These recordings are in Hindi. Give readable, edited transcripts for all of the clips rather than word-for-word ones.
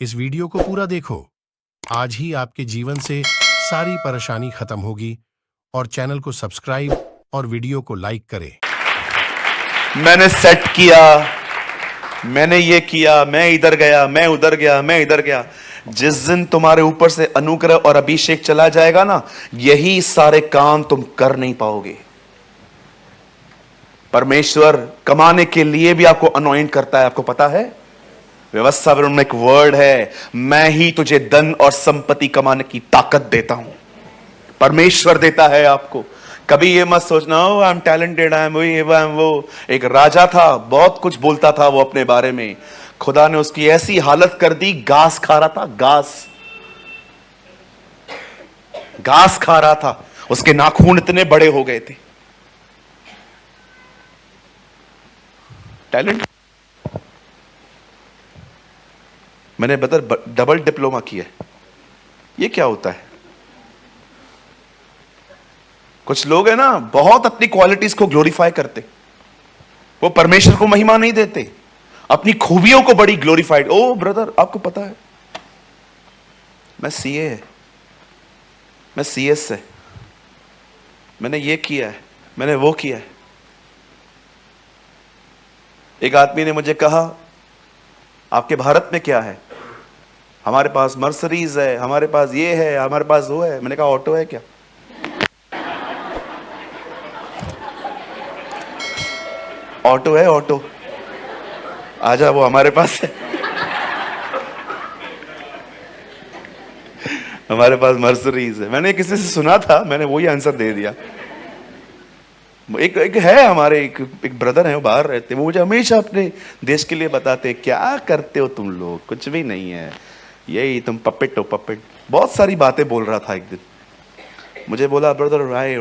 इस वीडियो को पूरा देखो। आज ही आपके जीवन से सारी परेशानी खत्म होगी और चैनल को सब्सक्राइब और वीडियो को लाइक करें। मैंने सेट किया, मैंने ये किया, मैं इधर गया, मैं उधर गया, मैं इधर गया। जिस दिन तुम्हारे ऊपर से अनुग्रह और अभिषेक चला जाएगा ना, यही सारे काम तुम कर नहीं पाओगे। परमेश्वर कमाने के लिए भी आपको अनॉइंट करता है, आपको पता है। व्यवस्था में एक वर्ड है, मैं ही तुझे धन और संपत्ति कमाने की ताकत देता हूं। परमेश्वर देता है आपको। कभी ये मत सोचना हो I am talented, I am वो। एक राजा था, बहुत कुछ बोलता था वो अपने बारे में। खुदा ने उसकी ऐसी हालत कर दी, घास खा रहा था, घास खा रहा था। उसके नाखून इतने बड़े हो गए थे। टैलेंट। मैंने डबल डिप्लोमा किया। ये क्या होता है? कुछ लोग है ना, बहुत अपनी क्वालिटीज को ग्लोरीफाई करते, वो परमेश्वर को महिमा नहीं देते, अपनी खूबियों को बड़ी ग्लोरीफाइड। ओ ब्रदर, आपको पता है मैं सीए है, मैं सीएस है, मैंने ये किया है, मैंने वो किया है। एक आदमी ने मुझे कहा, आपके भारत में क्या है? हमारे पास मर्सरीज है, हमारे पास ये है, हमारे पास वो है। मैंने कहा ऑटो है क्या? ऑटो है, ऑटो आजा, वो हमारे पास है। हमारे पास मर्सरीज है। मैंने किसी से सुना था, मैंने वही आंसर दे दिया। एक है हमारे एक ब्रदर है, वो बाहर रहते, वो मुझे हमेशा अपने देश के लिए बताते, क्या करते हो तुम लोग? कुछ भी नहीं है, यही तुम पपेट हो, पपेट। बहुत सारी बातें बोल रहा था। एक दिन मुझे बोला, ब्रदर राय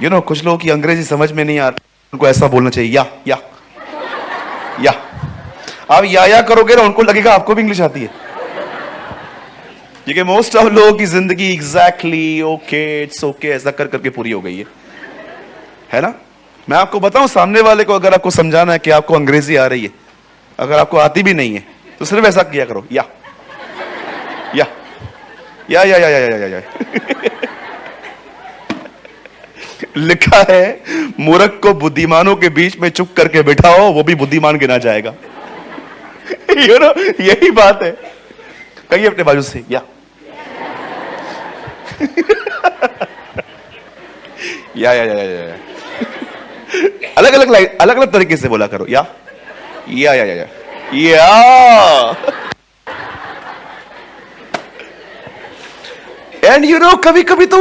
यू नो, कुछ लोगों की अंग्रेजी समझ में नहीं आती, उनको ऐसा बोलना चाहिए, या आप या करोगे ना, उनको लगेगा आपको भी इंग्लिश आती है। क्योंकि मोस्ट ऑफ लोगों की जिंदगी एग्जैक्टली ओके, इट्स ओके ऐसा कर करके पूरी हो गई है ना। मैं आपको बताऊं, सामने वाले को अगर आपको समझाना है कि आपको अंग्रेजी आ रही है, अगर आपको आती भी नहीं है, तो सिर्फ ऐसा किया करो, या लिखा है, मूर्ख को बुद्धिमानों के बीच में चुप करके बिठाओ, वो भी बुद्धिमान गिना जाएगा। यू नो, यही बात है। कहिए अपने बाजू से, या अलग अलग तरीके से बोला करो, या एंड यू नो, कभी कभी तो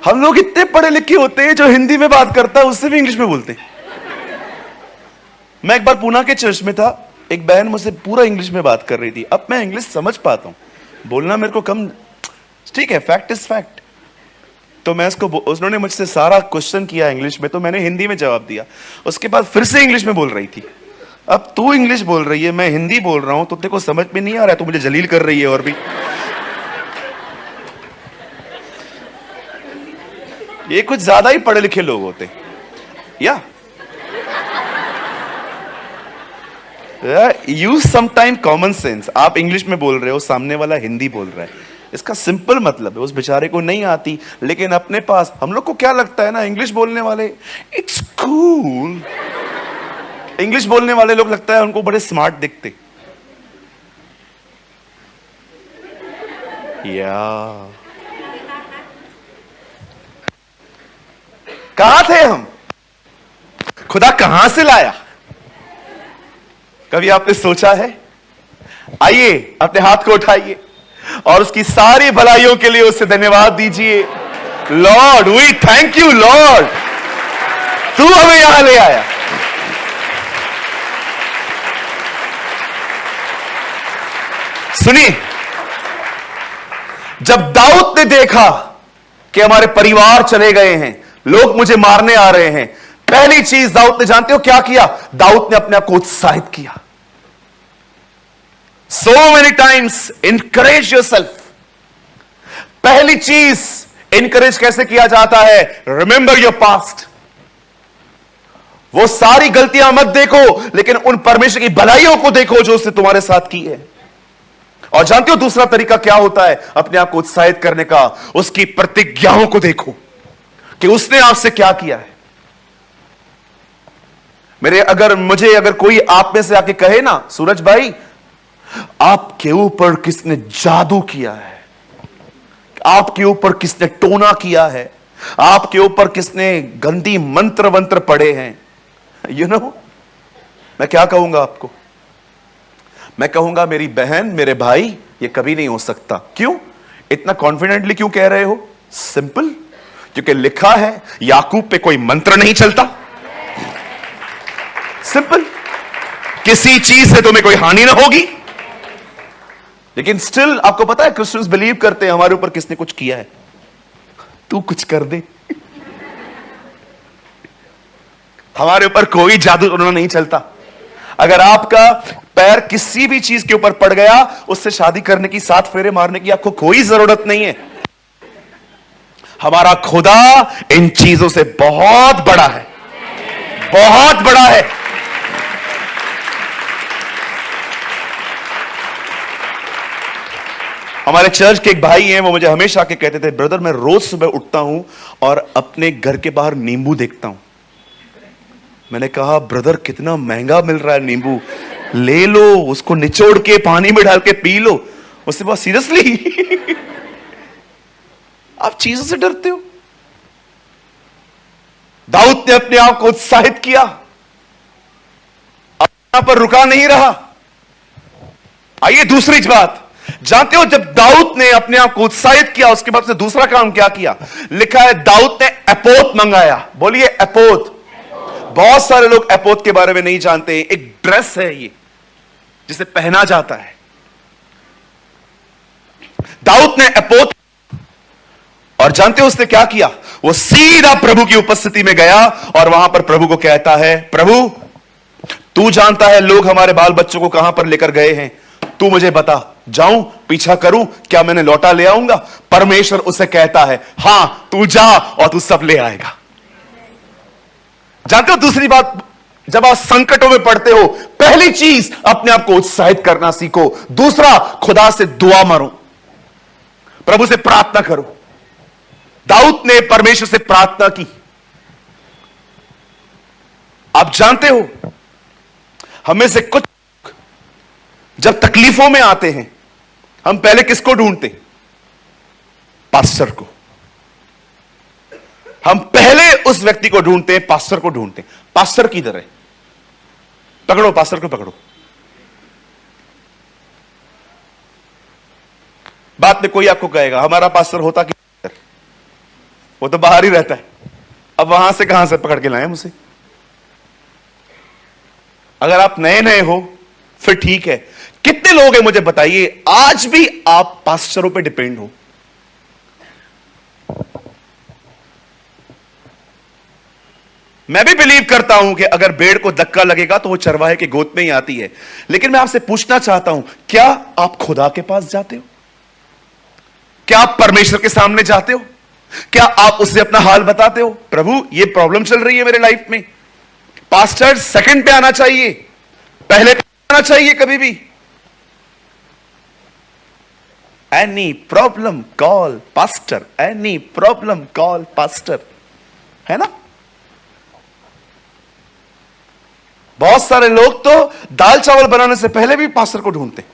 हम लोग इतने पढ़े लिखे होते हैं, जो हिंदी में बात करता है उससे भी इंग्लिश में बोलते हैं। मैं एक बार पूना के चर्च में था, एक बहन मुझसे पूरा इंग्लिश में बात कर रही थी। अब मैं इंग्लिश समझ पाता हूं, बोलना मेरे को कम, ठीक है, फैक्ट इज फैक्ट। तो मैं उसने मुझसे सारा क्वेश्चन किया इंग्लिश में, तो मैंने हिंदी में जवाब दिया। उसके बाद फिर से इंग्लिश में बोल रही थी। अब तू इंग्लिश बोल रही है, मैं हिंदी बोल रहा हूं, तो तेरे को समझ में नहीं आ रहा है, तू मुझे जलील कर रही है। और भी ये कुछ ज्यादा ही पढ़े लिखे लोग होते, या यूज समटाइम कॉमन सेंस। आप इंग्लिश में बोल रहे हो, सामने वाला हिंदी बोल रहा है, इसका सिंपल मतलब है उस बेचारे को नहीं आती, लेकिन अपने पास, हम लोग को क्या लगता है ना, इंग्लिश बोलने वाले इट्स कूल, इंग्लिश बोलने वाले लोग लगता है उनको बड़े स्मार्ट दिखते। या कहां थे हम? खुदा कहां से लाया? कभी आपने सोचा है? आइए, अपने हाथ को उठाइए और उसकी सारी भलाइयों के लिए उससे धन्यवाद दीजिए। Lord, we thank you lord, तू हमें यहां ले आया। सुनिए, जब दाऊद ने देखा कि हमारे परिवार चले गए हैं, लोग मुझे मारने आ रहे हैं, पहली चीज दाऊद ने, जानते हो क्या किया? दाऊद ने अपने आप को उत्साहित किया। So many times encourage yourself. पहली चीज इंकरेज कैसे किया जाता है? Remember your past. वो सारी गलतियां मत देखो, लेकिन उन परमेश्वर की भलाइयों को देखो जो उसने तुम्हारे साथ की है। और जानते हो दूसरा तरीका क्या होता है अपने आप को उत्साहित करने का? उसकी प्रतिज्ञाओं को देखो कि उसने आपसे क्या किया है। अगर कोई आप में से आके कहे ना, सूरज भाई आपके ऊपर किसने जादू किया है, आपके ऊपर किसने टोना किया है, आपके ऊपर किसने गंदी मंत्र वंत्र पढ़े हैं, मैं क्या कहूंगा आपको? मैं कहूंगा मेरी बहन, मेरे भाई, ये कभी नहीं हो सकता। क्यों? इतना कॉन्फिडेंटली क्यों कह रहे हो? सिंपल, क्योंकि लिखा है याकूब पे कोई मंत्र नहीं चलता। सिंपल, किसी चीज से तुम्हें कोई हानि ना होगी। लेकिन स्टिल आपको पता है क्रिश्चियंस बिलीव करते हैं हमारे ऊपर किसने कुछ किया है, तू कुछ कर दे। हमारे ऊपर कोई जादू टोना नहीं चलता। अगर आपका पैर किसी भी चीज के ऊपर पड़ गया, उससे शादी करने की, 7 फेरे मारने की आपको कोई जरूरत नहीं है। हमारा खुदा इन चीजों से बहुत बड़ा है, बहुत बड़ा है। हमारे चर्च के एक भाई हैं, वो मुझे हमेशा आके कहते थे, ब्रदर मैं रोज सुबह उठता हूं और अपने घर के बाहर नींबू देखता हूं। मैंने कहा ब्रदर कितना महंगा मिल रहा है नींबू, ले लो, उसको निचोड़ के पानी में डाल के पी लो। उससे बहुत सीरियसली आप चीजों से डरते हो? दाऊद ने अपने आप को उत्साहित किया, यहां पर रुका नहीं रहा। आइए दूसरी बात, जानते हो जब दाऊद ने अपने आप को उत्साहित किया, उसके बाद से दूसरा काम क्या किया? लिखा है दाऊद ने एपोत मंगाया। बोलिए एपोत। बहुत सारे लोग एपोत के बारे में नहीं जानते। एक ड्रेस है ये जिसे पहना जाता है। दाऊद ने एपोत, और जानते हो उसने क्या किया? वो सीधा प्रभु की उपस्थिति में गया और वहां पर प्रभु को कहता है, प्रभु तू जानता है लोग हमारे बाल बच्चों को कहां पर लेकर गए हैं, तू मुझे बता, जाऊं पीछा करूं, क्या मैंने लौटा ले आऊंगा? परमेश्वर उसे कहता है, हां तू जा और तू सब ले आएगा। जानते हो दूसरी बात, जब आप संकटों में पड़ते हो, पहली चीज अपने आप को उत्साहित करना सीखो। दूसरा, खुदा से दुआ मारो, प्रभु से प्रार्थना करो। दाऊद ने परमेश्वर से प्रार्थना की। आप जानते हो हमें से कुछ जब तकलीफों में आते हैं, हम पहले किसको ढूंढते? पास्टर को। हम पहले उस व्यक्ति को ढूंढते हैं, पास्टर को ढूंढते हैं। पास्टर किधर है? पकड़ो पास्टर को, पकड़ो। बाद में कोई आपको कहेगा हमारा पास्टर होता कि वो तो बाहर ही रहता है। अब वहां से कहां से पकड़ के लाए मुझे? अगर आप नए नए हो फिर ठीक है। कितने लोग हैं मुझे बताइए आज भी आप पास्टरों पे डिपेंड हो? मैं भी बिलीव करता हूं कि अगर भेड़ को धक्का लगेगा तो वो चरवाहे के गोद में ही आती है। लेकिन मैं आपसे पूछना चाहता हूं, क्या आप खुदा के पास जाते हो? क्या आप परमेश्वर के सामने जाते हो? क्या आप उससे अपना हाल बताते हो? प्रभु ये प्रॉब्लम चल रही है मेरे लाइफ में। पास्टर सेकंड पे आना चाहिए, पहले पे आना चाहिए कभी भी। Any problem call pastor, any problem call pastor, है ना? बहुत सारे लोग तो दाल चावल बनाने से पहले भी पास्टर को ढूंढते।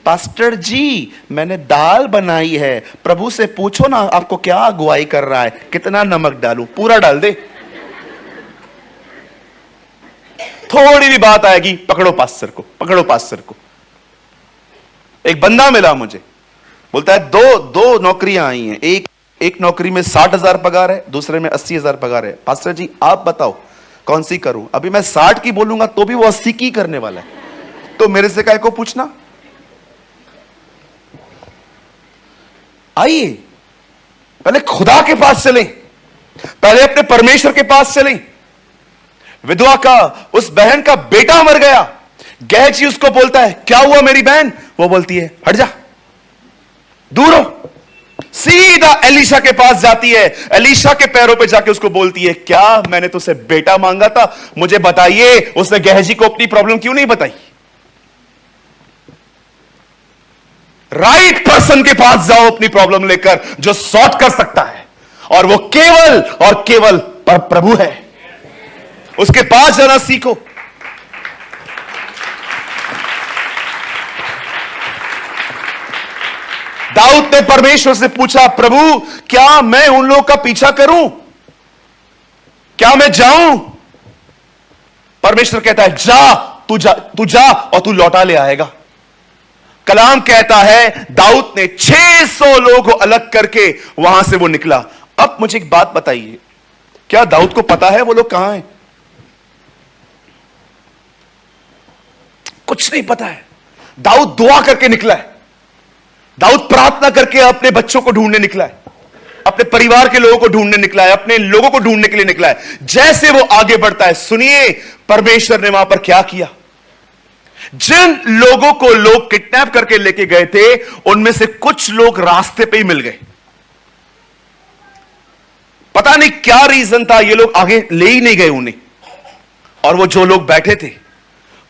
पास्टर जी मैंने दाल बनाई है, प्रभु से पूछो ना आपको क्या अगुवाई कर रहा है, कितना नमक डालूं? पूरा डाल दे, थोड़ी भी बात आएगी पकड़ो पास्टर को, पकड़ो पास्टर को। एक बंदा मिला मुझे, बोलता है दो नौकरियां आई हैं, एक नौकरी में 60,000 पगार है, दूसरे में 80,000 पगार है। पास्टर जी आप बताओ कौन सी करूं? अभी मैं 60 की बोलूंगा तो भी वो 80 की करने वाला है, तो मेरे से काहे को पूछना? आइए पहले खुदा के पास चलें, पहले अपने परमेश्वर के पास चलें। विधवा का, उस बहन का बेटा मर गया, गहजी उसको बोलता है क्या हुआ मेरी बहन? वो बोलती है हट जा, दूर हो। सीधा एलीशा के पास जाती है, एलीशा के पैरों पे जाके उसको बोलती है, क्या मैंने तुझसे बेटा मांगा था, मुझे बताइए। उसने गहजी को अपनी प्रॉब्लम क्यों नहीं बताई? राइट पर्सन के पास जाओ अपनी प्रॉब्लम लेकर, जो सॉर्ट कर सकता है, और वो केवल और केवल प्रभु है। उसके पास जाना सीखो। दाऊद ने परमेश्वर से पूछा, प्रभु क्या मैं उन लोगों का पीछा करूं? क्या मैं जाऊं? परमेश्वर कहता है, तू जा और तू लौटा ले आएगा। कलाम कहता है दाऊद ने 600 लोगों को अलग करके वहां से वो निकला। अब मुझे एक बात बताइए, क्या दाऊद को पता है वो लोग कहां हैं? कुछ नहीं पता है। दाऊद दुआ करके निकला है, दाऊद प्रार्थना करके अपने बच्चों को ढूंढने निकला है, अपने परिवार के लोगों को ढूंढने निकला है, अपने लोगों को ढूंढने के लिए निकला है। जैसे वो आगे बढ़ता है, सुनिए परमेश्वर ने वहां पर क्या किया। जिन लोगों को लोग किडनैप करके लेके गए थे, उनमें से कुछ लोग रास्ते पे ही मिल गए। पता नहीं क्या रीजन था, ये लोग आगे ले ही नहीं गए उन्हें। और वो जो लोग बैठे थे,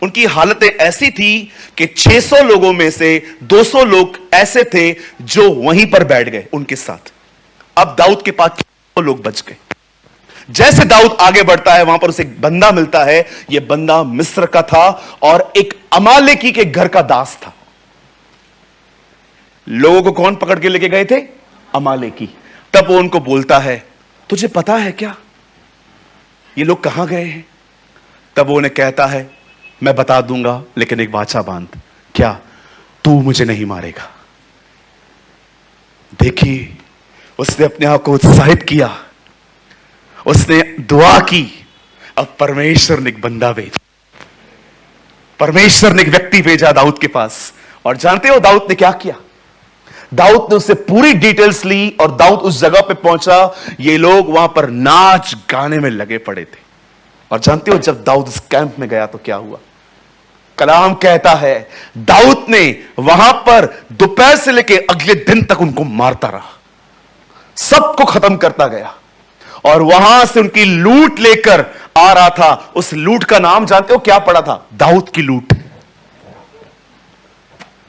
उनकी हालतें ऐसी थी कि 600 लोगों में से 200 लोग ऐसे थे जो वहीं पर बैठ गए उनके साथ। अब दाऊद के पास लोग बच गए। जैसे दाऊद आगे बढ़ता है, वहां पर उसे एक बंदा मिलता है। यह बंदा मिस्र का था और एक अमालेकी के घर का दास था। लोगों को कौन पकड़ के लेके गए थे? अमालेकी। तब वो उनको बोलता है, तुझे पता है क्या ये लोग कहां गए हैं? तब वो उन्हें कहता है, मैं बता दूंगा, लेकिन एक वाचा बांध। क्या? तू मुझे नहीं मारेगा। देखिए, उसने अपने आप को उत्साहित किया, उसने दुआ की। अब परमेश्वर ने एक बंदा भेजा, परमेश्वर ने एक व्यक्ति भेजा दाऊद के पास। और जानते हो दाऊद ने क्या किया? दाऊद ने उससे पूरी डिटेल्स ली और दाऊद उस जगह पे पहुंचा। ये लोग वहां पर नाच गाने में लगे पड़े थे। और जानते हो जब दाऊद उस कैंप में गया तो क्या हुआ? कलाम कहता है दाऊद ने वहां पर दोपहर से लेकर अगले दिन तक उनको मारता रहा, सबको खत्म करता गया। और वहां से उनकी लूट लेकर आ रहा था। उस लूट का नाम जानते हो क्या पड़ा था? दाऊद की लूट।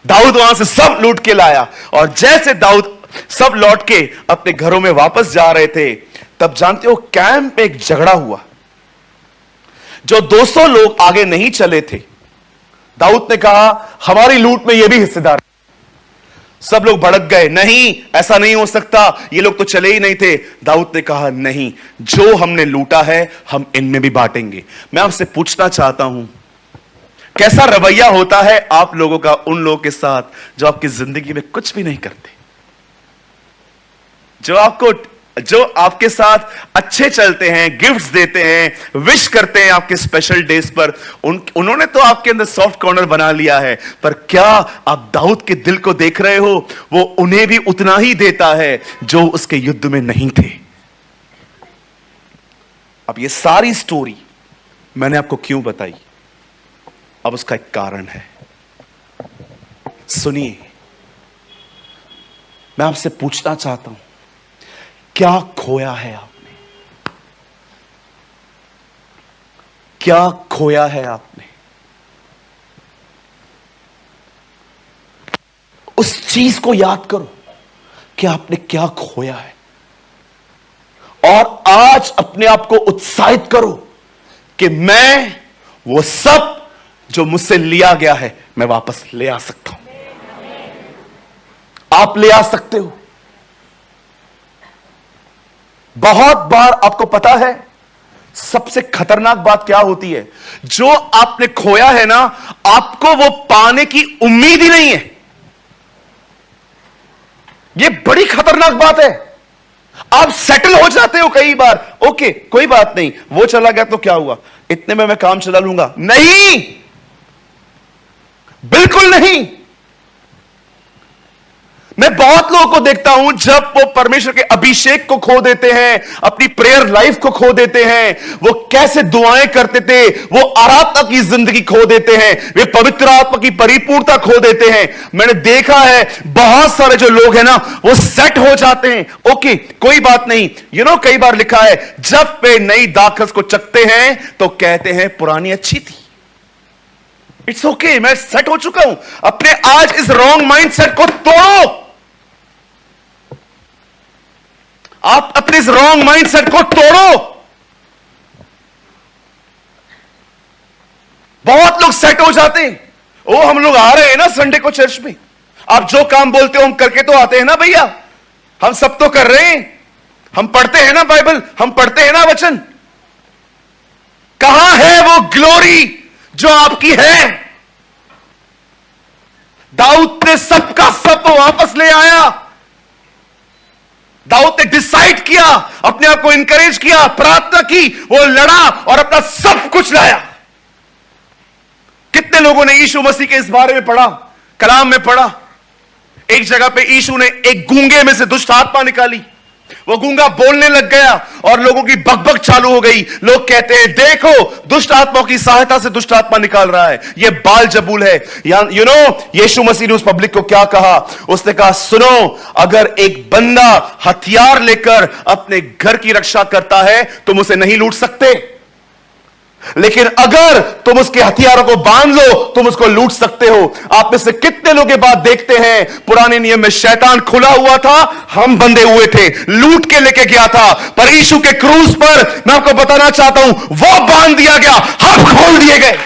दाऊद वहां से सब लूट के लाया। और जैसे दाऊद सब लौट के अपने घरों में वापस जा रहे थे, तब जानते हो कैंप में एक झगड़ा हुआ। जो 200 लोग आगे नहीं चले थे, दाऊद ने कहा हमारी लूट में ये भी हिस्सेदार। सब लोग भड़क गए, नहीं ऐसा नहीं हो सकता, ये लोग तो चले ही नहीं थे। दाऊद ने कहा नहीं, जो हमने लूटा है हम इनमें भी बांटेंगे। मैं आपसे पूछना चाहता हूं, कैसा रवैया होता है आप लोगों का उन लोगों के साथ जो आपकी जिंदगी में कुछ भी नहीं करते, जो आपके साथ अच्छे चलते हैं, गिफ्ट्स देते हैं, विश करते हैं आपके स्पेशल डेज पर। उन्होंने तो आपके अंदर सॉफ्ट कॉर्नर बना लिया है। पर क्या आप दाऊद के दिल को देख रहे हो? वो उन्हें भी उतना ही देता है जो उसके युद्ध में नहीं थे। अब ये सारी स्टोरी मैंने आपको क्यों बताई? अब उसका एक कारण है, सुनिए। मैं आपसे पूछना चाहता हूं, क्या खोया है आपने? क्या खोया है आपने? उस चीज को याद करो कि आपने क्या खोया है, और आज अपने आप को उत्साहित करो कि मैं वो सब जो मुझसे लिया गया है मैं वापस ले आ सकता हूं। आप ले आ सकते हो। बहुत बार आपको पता है सबसे खतरनाक बात क्या होती है? जो आपने खोया है ना, आपको वो पाने की उम्मीद ही नहीं है। यह बड़ी खतरनाक बात है। आप सेटल हो जाते हो कई बार, ओके कोई बात नहीं, वो चला गया तो क्या हुआ, इतने में मैं काम चला लूंगा। नहीं, बिल्कुल नहीं। मैं बहुत लोगों को देखता हूं जब वो परमेश्वर के अभिषेक को खो देते हैं, अपनी प्रेयर लाइफ को खो देते हैं, वो कैसे दुआएं करते थे, वो आराधना की जिंदगी खो देते हैं, वे पवित्र आत्मा की परिपूर्णता खो देते हैं। मैंने देखा है बहुत सारे जो लोग हैं ना, वो सेट हो जाते हैं, ओके कोई बात नहीं, कई बार लिखा है जब वे नई दाखरस को चखते हैं तो कहते हैं पुरानी अच्छी थी। इट्स ओके, मैं सेट हो चुका हूं। अपने आज इस रॉन्ग माइंडसेट को तोड़ो। आप अपने इस रॉन्ग माइंडसेट को तोड़ो। बहुत लोग सेट हो जाते हैं, ओ हम लोग आ रहे हैं ना संडे को चर्च में, आप जो काम बोलते हो हम करके तो आते हैं ना भैया, हम सब तो कर रहे हैं, हम पढ़ते हैं ना बाइबल, हम पढ़ते हैं ना वचन। कहां है वो ग्लोरी जो आपकी है? दाऊद ने सबका सब वापस ले आया। दाऊद ने डिसाइड किया, अपने आप को इंकरेज किया, प्रार्थना की, वो लड़ा और अपना सब कुछ लाया। कितने लोगों ने यीशु मसीह के इस बारे में पढ़ा, कलाम में पढ़ा? एक जगह पे यीशु ने एक गूंगे में से दुष्ट आत्मा निकाली, वो गूंगा बोलने लग गया और लोगों की बकबक चालू हो गई। लोग कहते हैं देखो दुष्ट आत्माओं की सहायता से दुष्ट आत्मा निकाल रहा है, ये बाल जबूल है। यीशु मसीह ने उस पब्लिक को क्या कहा? उसने कहा सुनो, अगर एक बंदा हथियार लेकर अपने घर की रक्षा करता है तुम उसे नहीं लूट सकते, लेकिन अगर तुम उसके हथियारों को बांध लो तुम उसको लूट सकते हो। आप में से कितने लोग ये बात देखते हैं, पुराने नियम में शैतान खुला हुआ था, हम बंधे हुए थे, लूट के लेके गया था, पर यीशु के क्रूस पर मैं आपको बताना चाहता हूं वो बांध दिया गया, हम खोल दिए गए।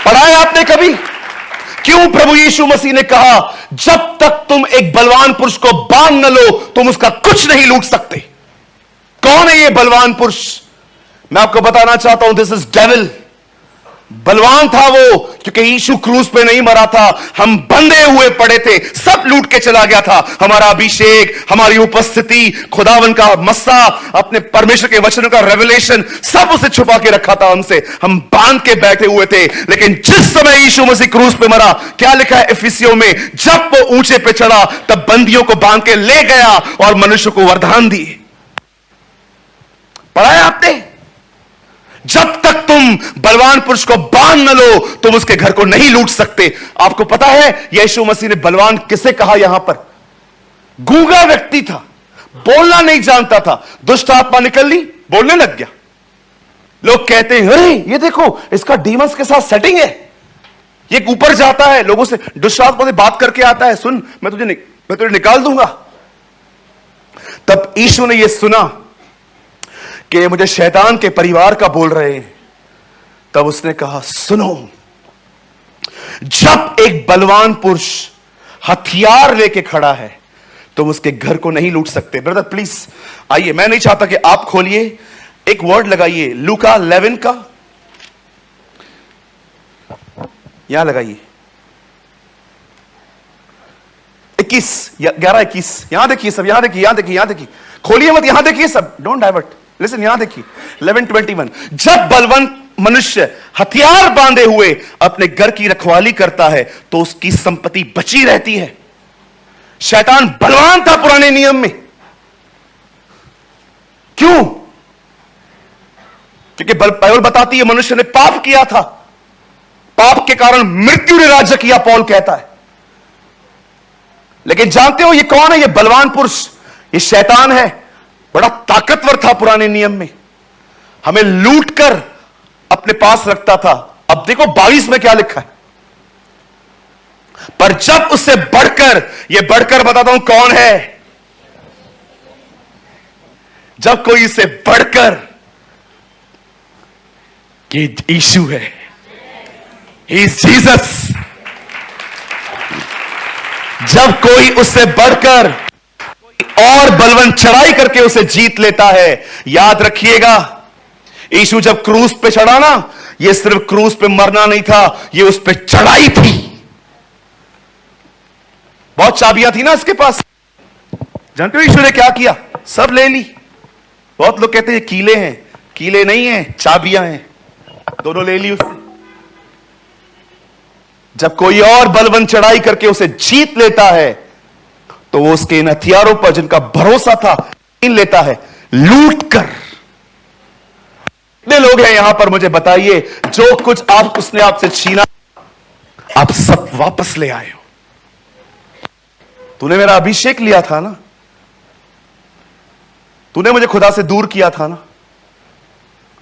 पढ़ा है आपने कभी? क्यों प्रभु यीशु मसीह ने कहा जब तक तुम एक बलवान पुरुष को बांध न लो तुम उसका कुछ नहीं लूट सकते? कौन है ये बलवान पुरुष? मैं आपको बताना चाहता हूं दिस इज डेविल। बलवान था वो क्योंकि यीशु क्रूस पे नहीं मरा था, हम बंधे हुए पड़े थे, सब लूट के चला गया था। हमारा अभिषेक, हमारी उपस्थिति, खुदावन का मस्सा, अपने परमेश्वर के वचनों का रेवलेशन, सब उसे छुपा के रखा था हमसे, हम बांध के बैठे हुए थे। लेकिन जिस समय यीशु मसीह क्रूस पे मरा, क्या लिखा है इफिसियों में, जब वो ऊंचे पे चढ़ा तब बंदियों को बांध के ले गया और मनुष्य को वरदान दिए। पढ़ा है आपने? जब तक तुम बलवान पुरुष को बांध न लो तुम उसके घर को नहीं लूट सकते। आपको पता है यीशु मसीह ने बलवान किसे कहा? यहां पर गूंगा व्यक्ति था, बोलना नहीं जानता था, दुष्ट आत्मा निकल ली, बोलने लग गया। लोग कहते हैं अरे ये देखो इसका डीमंस के साथ सेटिंग है, ये ऊपर जाता है, लोगों से दुष्ट आत्मा से बात करके आता है, सुन मैं तुझे निकाल दूंगा। तब यीशु ने यह सुना कि मुझे शैतान के परिवार का बोल रहे हैं, तब उसने कहा सुनो, जब एक बलवान पुरुष हथियार लेके खड़ा है तुम उसके घर को नहीं लूट सकते। ब्रदर प्लीज आइए, मैं नहीं चाहता कि आप खोलिए, एक वर्ड लगाइए लूका 11 का, यहां लगाइए 21 11 21, यहां देखिए सब, यहां देखिए, यहां देखिए, यहां देखिए, खोलिए मत, यहां देखिए सब, डोंट डाइवर्ट, लिसन, यहां देखिए 11:21। जब बलवंत मनुष्य हथियार बांधे हुए अपने घर की रखवाली करता है तो उसकी संपत्ति बची रहती है। शैतान बलवान था पुराने नियम में, क्यों? क्योंकि बाइबल बताती है मनुष्य ने पाप किया था, पाप के कारण मृत्यु ने राज्य किया, पौल कहता है। लेकिन जानते हो ये कौन है? ये बलवान पुरुष, ये शैतान है, बड़ा ताकतवर था पुराने नियम में, हमें लूट कर अपने पास रखता था। अब देखो 22 में क्या लिखा है, पर जब उससे बढ़कर, ये बढ़कर बताता हूं कौन है, जब कोई इससे बढ़कर, ये यीशु है, ही इज जीसस। जब कोई उससे बढ़कर और बलवंत चढ़ाई करके उसे जीत लेता है, याद रखिएगा यीशु जब क्रूस पे चढ़ा ना, ये सिर्फ क्रूस पे मरना नहीं था, ये उस पे चढ़ाई थी। बहुत चाबियां थी ना इसके पास। जानते हो यीशु ने क्या किया? सब ले ली। बहुत लोग कहते हैं कीले हैं, कीले नहीं हैं, चाबियां हैं, दोनों ले ली उससे। जब कोई और बलवंत चढ़ाई करके उसे जीत लेता है तो वो उसके इन हथियारों पर जिनका भरोसा था छीन लेता है, लूट कर। कितने लोग हैं यहां पर, मुझे बताइए, जो कुछ उसने आपसे छीना आप सब वापस ले आए हो। तूने मेरा अभिषेक लिया था ना, तूने मुझे खुदा से दूर किया था ना,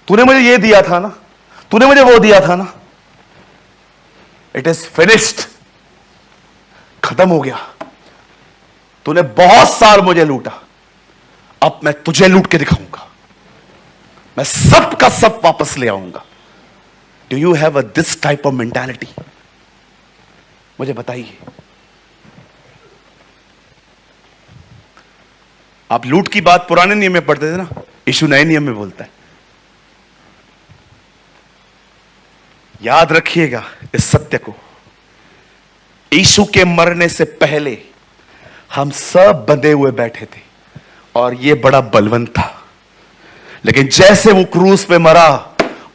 तूने मुझे ये दिया था ना, तूने मुझे वो दिया था ना। इट इज फिनिश्ड, खत्म हो गया। तूने बहुत साल मुझे लूटा, अब मैं तुझे लूट के दिखाऊंगा। मैं सब का सब वापस ले आऊंगा। Do you have this type of mentality? मुझे बताइए। आप लूट की बात पुराने नियम में पढ़ते थे ना, यीशु नए नियम में बोलता है। याद रखिएगा इस सत्य को, यीशु के मरने से पहले हम सब बंधे हुए बैठे थे और यह बड़ा बलवंत था, लेकिन जैसे वो क्रूस पे मरा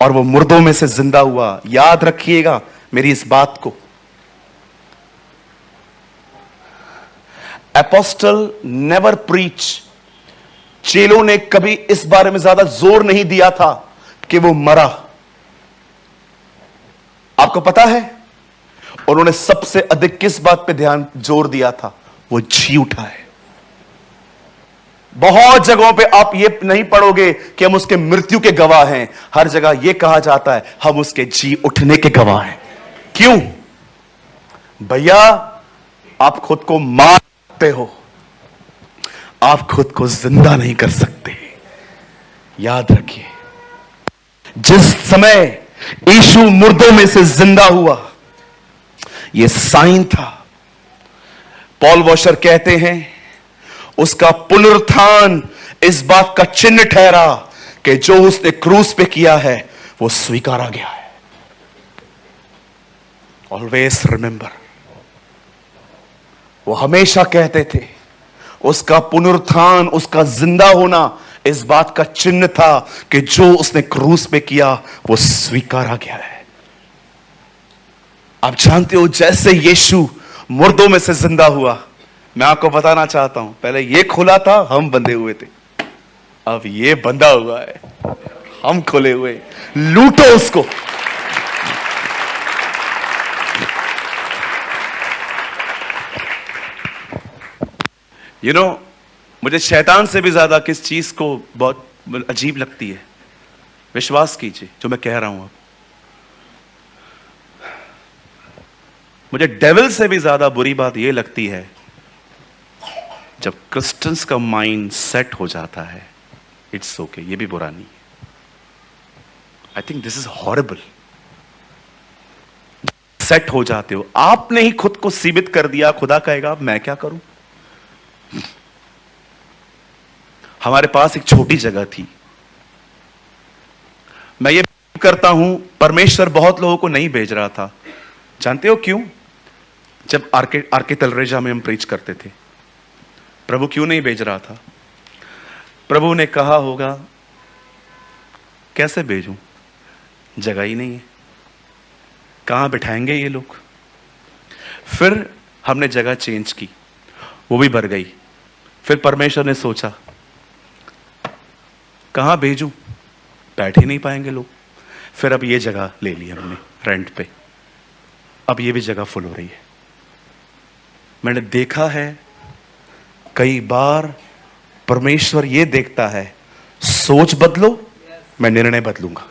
और वो मुर्दों में से जिंदा हुआ, याद रखिएगा मेरी इस बात को। एपोस्टल नेवर प्रीच, चेलों ने कभी इस बारे में ज्यादा जोर नहीं दिया था कि वो मरा। आपको पता है उन्होंने सबसे अधिक किस बात पे जोर दिया था? वो जी उठा है। बहुत जगहों पे आप ये नहीं पढ़ोगे कि हम उसके मृत्यु के गवाह हैं, हर जगह यह कहा जाता है हम उसके जी उठने के गवाह हैं। क्यों भैया? आप खुद को मार सकते हो, आप खुद को जिंदा नहीं कर सकते। याद रखिए, जिस समय यीशु मुर्दों में से जिंदा हुआ, यह साइन था। पॉल वॉशर कहते हैं उसका पुनरुत्थान इस बात का चिन्ह ठहरा कि जो उसने क्रूस पे किया है वो स्वीकारा गया है। ऑलवेज रिमेंबर, वो हमेशा कहते थे उसका पुनरुत्थान, उसका जिंदा होना इस बात का चिन्ह था कि जो उसने क्रूस पे किया वो स्वीकारा गया है। आप जानते हो, जैसे यीशु मुर्दों में से जिंदा हुआ, मैं आपको बताना चाहता हूं, पहले ये खुला था, हम बंधे हुए थे, अब ये बंधा हुआ है, हम खुले हुए। लूटो उसको। You know, मुझे शैतान से भी ज्यादा किस चीज को बहुत अजीब लगती है, विश्वास कीजिए जो मैं कह रहा हूं। अब मुझे डेविल से भी ज्यादा बुरी बात यह लगती है जब क्रिश्चियंस का माइंड सेट हो जाता है। इट्स ओके, ये भी बुरा नहीं है। I think this is horrible. Set हो जाते हो, आपने ही खुद को सीमित कर दिया। खुदा कहेगा अब मैं क्या करूं? हमारे पास एक छोटी जगह थी। मैं ये करता हूं, परमेश्वर बहुत लोगों को नहीं भेज रहा था। जानते हो क्यों? जब आरके तलरेजा में हम प्रीच करते थे, प्रभु क्यों नहीं भेज रहा था? प्रभु ने कहा होगा कैसे भेजूं, जगह ही नहीं है, कहां बिठाएंगे ये लोग। फिर हमने जगह चेंज की, वो भी भर गई। फिर परमेश्वर ने सोचा कहां भेजूं, बैठ ही नहीं पाएंगे लोग। फिर अब ये जगह ले ली हमने रेंट पे, अब ये भी जगह फुल हो रही है। मैंने देखा है कई बार परमेश्वर ये देखता है, सोच बदलो, मैं निर्णय बदलूंगा।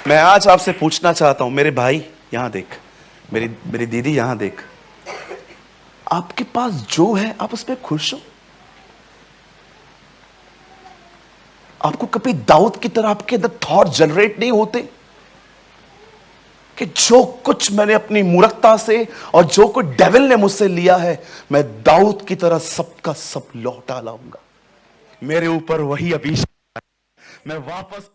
मैं आज आपसे पूछना चाहता हूं, मेरे भाई यहां देख, मेरी दीदी यहां देख, आपके पास जो है आप उस पर खुश हो? आपको कभी दाऊद की तरह आपके अंदर थॉट जनरेट नहीं होते कि जो कुछ मैंने अपनी मूर्खता से और जो कुछ डेविल ने मुझसे लिया है, मैं दाऊद की तरह सबका सब लौटा लाऊंगा। मेरे ऊपर वही अभिषेक, मैं वापस